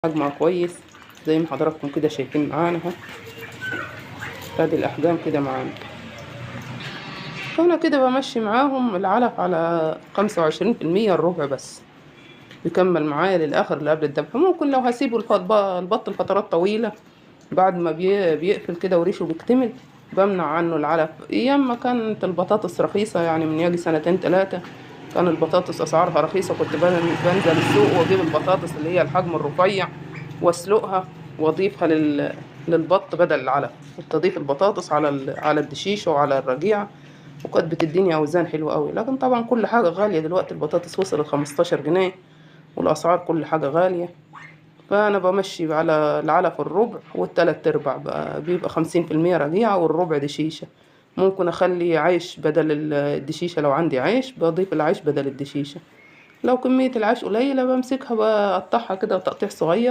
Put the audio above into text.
حجمها كويس زي ما حضراتكم كده شايفين معانا اهو. ادي الاحجام كده معانا. فانا كده بمشي معاهم العلف على 25% الربع بس، بيكمل معايا للاخر اللي قبل الذبح. ممكن لو هسيبه البط لفترات طويلة بعد ما بيقفل كده وريشه بيكتمل بمنع عنه العلف. ايام ما كانت البطاطس رخيصة، يعني من يجي 2 3 كان البطاطس اسعارها رخيصة، كنت بنزل السوق واجيب البطاطس اللي هي الحجم الرفيع واسلقها واضيفها للبط بدل العلف. كنت اضيف البطاطس على الدشيشة وعلى الرجيع، وكانت بتديني اوزان حلوة قوي. لكن طبعا كل حاجة غالية دلوقتي، البطاطس وصلت 15 جنيه والاسعار كل حاجة غالية. فأنا بمشي على العلف الربع والتلات أرباع، بيبقى 50% رجيعة والربع دشيشة. ممكن أخلي عيش بدل الدشيشة، لو عندي عيش بضيف العيش بدل الدشيشة. لو كمية العيش قليلة بمسكها بقطعها كده تقطيع صغير